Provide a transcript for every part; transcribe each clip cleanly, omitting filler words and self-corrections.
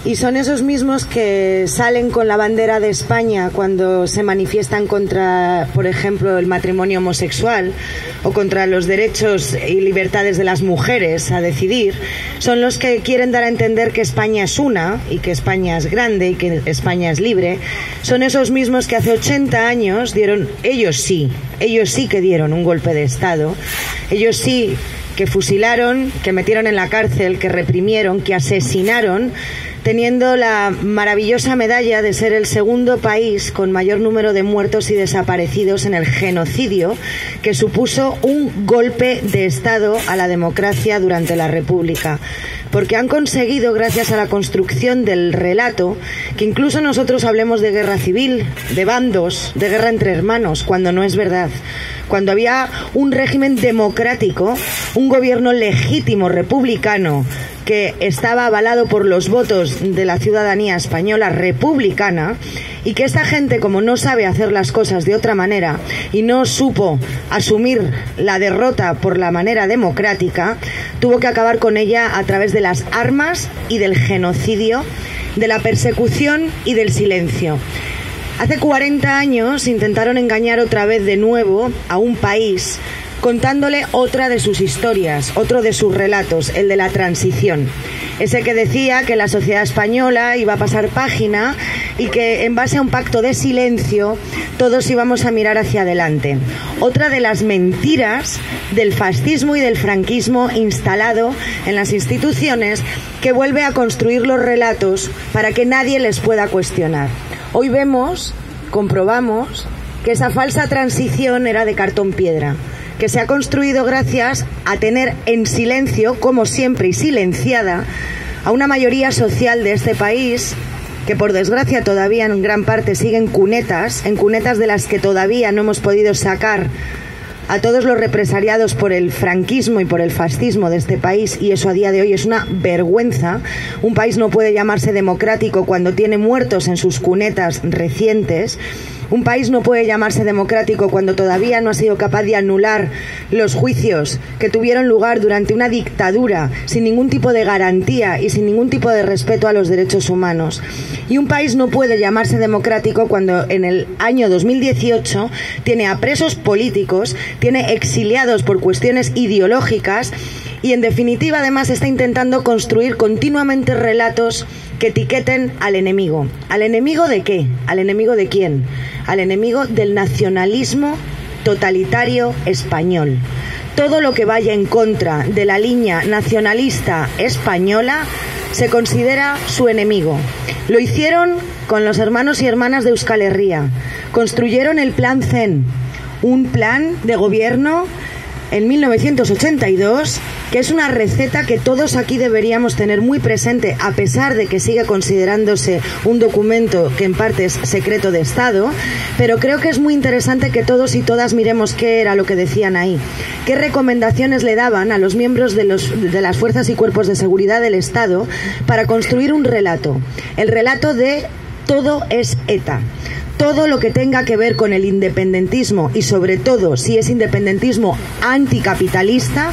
Y son esos mismos que salen con la bandera de España cuando se manifiestan contra, por ejemplo, el matrimonio homosexual o contra los derechos y libertades de las mujeres a decidir. Son los que quieren dar a entender que España es una y que España es grande y que España es libre. Son esos mismos que hace 80 años dieron, ellos sí que dieron un golpe de Estado. Ellos sí que fusilaron, que metieron en la cárcel, que reprimieron, que asesinaron, teniendo la maravillosa medalla de ser el segundo país con mayor número de muertos y desaparecidos en el genocidio que supuso un golpe de Estado a la democracia durante la República. Porque han conseguido, gracias a la construcción del relato, que incluso nosotros hablemos de guerra civil, de bandos, de guerra entre hermanos, cuando no es verdad. Cuando había un régimen democrático, un gobierno legítimo, republicano, que estaba avalado por los votos de la ciudadanía española republicana, y que esta gente, como no sabe hacer las cosas de otra manera y no supo asumir la derrota por la manera democrática, tuvo que acabar con ella a través de las armas y del genocidio, de la persecución y del silencio. Hace 40 años intentaron engañar otra vez de nuevo a un país contándole otra de sus historias, otro de sus relatos, el de la transición. Ese que decía que la sociedad española iba a pasar página y que en base a un pacto de silencio todos íbamos a mirar hacia adelante. Otra de las mentiras del fascismo y del franquismo instalado en las instituciones, que vuelve a construir los relatos para que nadie les pueda cuestionar. Hoy comprobamos que esa falsa transición era de cartón piedra, que se ha construido gracias a tener en silencio, como siempre y silenciada, a una mayoría social de este país que por desgracia todavía en gran parte sigue en cunetas de las que todavía no hemos podido sacar a todos los represaliados por el franquismo y por el fascismo de este país, y eso a día de hoy es una vergüenza. Un país no puede llamarse democrático cuando tiene muertos en sus cunetas recientes. Un país no puede llamarse democrático cuando todavía no ha sido capaz de anular los juicios que tuvieron lugar durante una dictadura sin ningún tipo de garantía y sin ningún tipo de respeto a los derechos humanos. Y un país no puede llamarse democrático cuando en el año 2018 tiene a presos políticos, tiene exiliados por cuestiones ideológicas y en definitiva además está intentando construir continuamente relatos que etiqueten al enemigo. ¿Al enemigo de qué? ¿Al enemigo de quién? Al enemigo del nacionalismo totalitario español. Todo lo que vaya en contra de la línea nacionalista española se considera su enemigo. Lo hicieron con los hermanos y hermanas de Euskal Herria. Construyeron el Plan CEN, un plan de gobierno en 1982, que es una receta que todos aquí deberíamos tener muy presente, a pesar de que sigue considerándose un documento que en parte es secreto de Estado, pero creo que es muy interesante que todos y todas miremos qué era lo que decían ahí, qué recomendaciones le daban a los miembros de las fuerzas y cuerpos de seguridad del Estado para construir un relato, el relato de todo es ETA. Todo lo que tenga que ver con el independentismo y sobre todo si es independentismo anticapitalista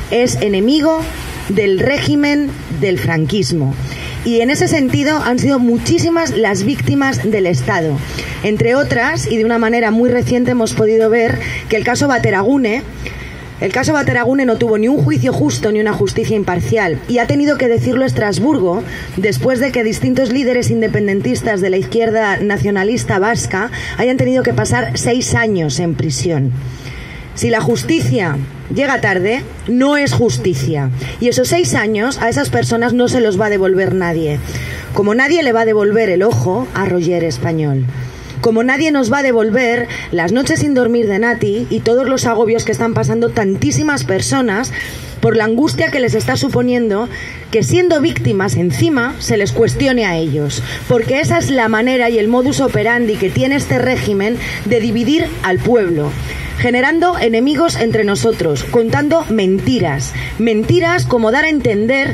es enemigo del régimen del franquismo. Y en ese sentido han sido muchísimas las víctimas del Estado. Entre otras, y de una manera muy reciente, hemos podido ver que el caso Bateragune no tuvo ni un juicio justo ni una justicia imparcial, y ha tenido que decirlo Estrasburgo después de que distintos líderes independentistas de la izquierda nacionalista vasca hayan tenido que pasar 6 años en prisión. Si la justicia llega tarde, no es justicia, y esos 6 años a esas personas no se los va a devolver nadie, como nadie le va a devolver el ojo a Roger Español. Como nadie nos va a devolver las noches sin dormir de Nati y todos los agobios que están pasando tantísimas personas por la angustia que les está suponiendo que, siendo víctimas encima, se les cuestione a ellos. Porque esa es la manera y el modus operandi que tiene este régimen de dividir al pueblo, generando enemigos entre nosotros, contando mentiras. Mentiras como dar a entender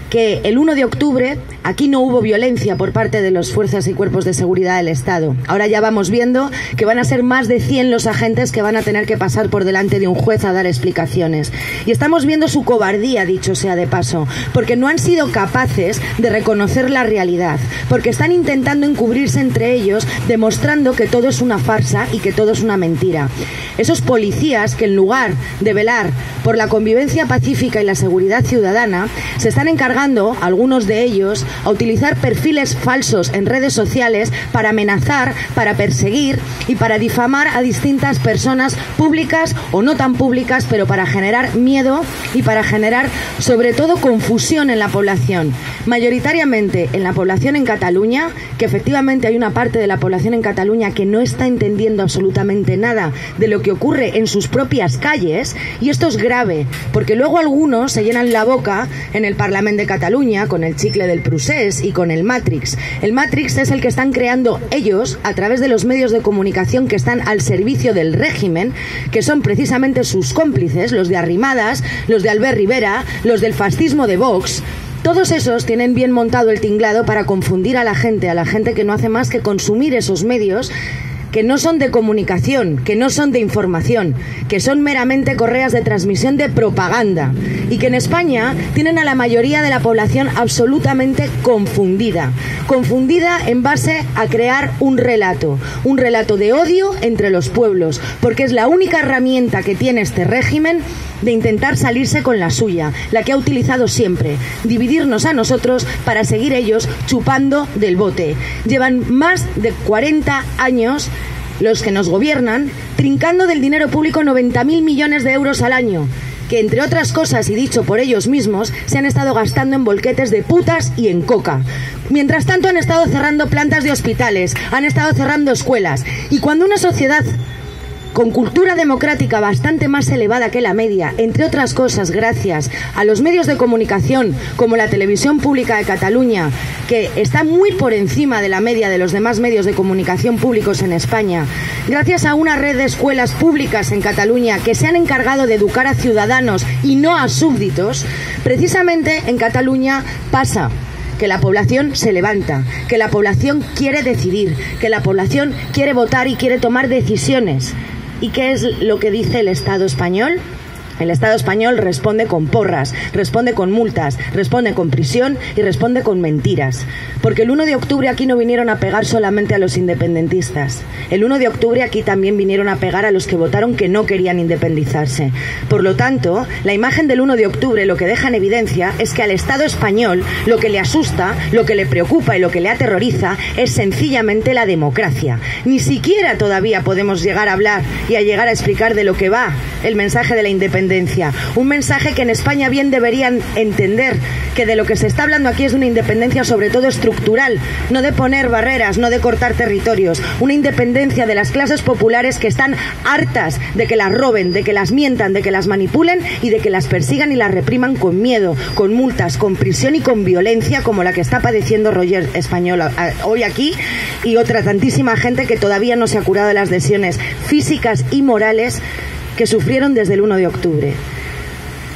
que el 1 de octubre Aquí no hubo violencia por parte de las fuerzas y cuerpos de seguridad del Estado. Ahora ya vamos viendo que van a ser más de 100 los agentes que van a tener que pasar por delante de un juez a dar explicaciones. Y estamos viendo su cobardía, dicho sea de paso, porque no han sido capaces de reconocer la realidad, porque están intentando encubrirse entre ellos, demostrando que todo es una farsa y que todo es una mentira. Esos policías que en lugar de velar por la convivencia pacífica y la seguridad ciudadana, se están encargando, algunos de ellos, a utilizar perfiles falsos en redes sociales para amenazar, para perseguir y para difamar a distintas personas públicas o no tan públicas, pero para generar miedo y para generar sobre todo confusión en la población. Mayoritariamente en la población en Cataluña, que efectivamente hay una parte de la población en Cataluña que no está entendiendo absolutamente nada de lo que ocurre en sus propias calles, y esto es grave, porque luego algunos se llenan la boca en el Parlamento de Cataluña con el chicle del Prusés y con el Matrix. El Matrix es el que están creando ellos a través de los medios de comunicación que están al servicio del régimen, que son precisamente sus cómplices, los de Arrimadas, los de Albert Rivera, los del fascismo de Vox. Todos esos tienen bien montado el tinglado para confundir a la gente que no hace más que consumir esos medios que no son de comunicación, que no son de información, que son meramente correas de transmisión de propaganda, y que en España tienen a la mayoría de la población absolutamente confundida en base a crear un relato de odio entre los pueblos, porque es la única herramienta que tiene este régimen de intentar salirse con la suya, la que ha utilizado siempre, dividirnos a nosotros para seguir ellos chupando del bote. Llevan más de 40 años los que nos gobiernan trincando del dinero público 90.000 millones de euros al año, que entre otras cosas, y dicho por ellos mismos, se han estado gastando en bolquetes de putas y en coca. Mientras tanto han estado cerrando plantas de hospitales, han estado cerrando escuelas, y cuando una sociedad con cultura democrática bastante más elevada que la media, entre otras cosas gracias a los medios de comunicación como la Televisión Pública de Cataluña, que está muy por encima de la media de los demás medios de comunicación públicos en España, gracias a una red de escuelas públicas en Cataluña que se han encargado de educar a ciudadanos y no a súbditos, precisamente en Cataluña pasa que la población se levanta, que la población quiere decidir, que la población quiere votar y quiere tomar decisiones. ¿Y qué es lo que dice el Estado español? El Estado español responde con porras, responde con multas, responde con prisión y responde con mentiras. Porque el 1 de octubre aquí no vinieron a pegar solamente a los independentistas. El 1 de octubre aquí también vinieron a pegar a los que votaron que no querían independizarse. Por lo tanto, la imagen del 1 de octubre lo que deja en evidencia es que al Estado español lo que le asusta, lo que le preocupa y lo que le aterroriza es sencillamente la democracia. Ni siquiera todavía podemos llegar a hablar y a llegar a explicar de lo que va el mensaje de la independencia. Un mensaje que en España bien deberían entender, que de lo que se está hablando aquí es de una independencia sobre todo estructural, no de poner barreras, no de cortar territorios, una independencia de las clases populares que están hartas de que las roben, de que las mientan, de que las manipulen y de que las persigan y las repriman con miedo, con multas, con prisión y con violencia como la que está padeciendo Roger Español hoy aquí y otra tantísima gente que todavía no se ha curado de las lesiones físicas y morales que sufrieron desde el 1 de octubre.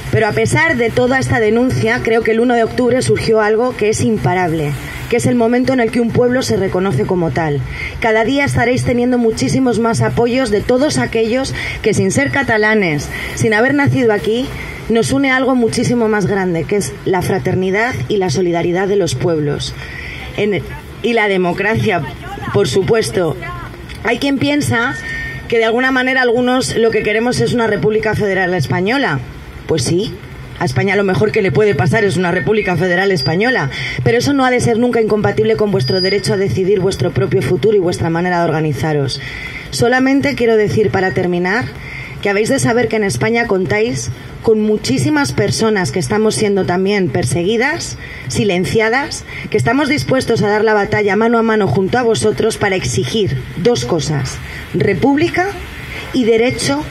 Pero a pesar de toda esta denuncia, creo que el 1 de octubre surgió algo que es imparable, que es el momento en el que un pueblo se reconoce como tal. Cada día estaréis teniendo muchísimos más apoyos de todos aquellos que sin ser catalanes, sin haber nacido aquí, nos une algo muchísimo más grande, que es la fraternidad y la solidaridad de los pueblos. Y la democracia, por supuesto. Hay quien piensa que de alguna manera algunos lo que queremos es una República Federal Española. Pues sí, a España lo mejor que le puede pasar es una República Federal Española, pero eso no ha de ser nunca incompatible con vuestro derecho a decidir vuestro propio futuro y vuestra manera de organizaros. Solamente quiero decir, para terminar, que habéis de saber que en España contáis con muchísimas personas que estamos siendo también perseguidas, silenciadas, que estamos dispuestos a dar la batalla mano a mano junto a vosotros para exigir dos cosas: república y derecho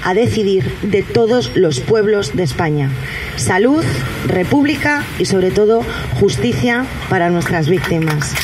a decidir de todos los pueblos de España. Salud, república y sobre todo justicia para nuestras víctimas.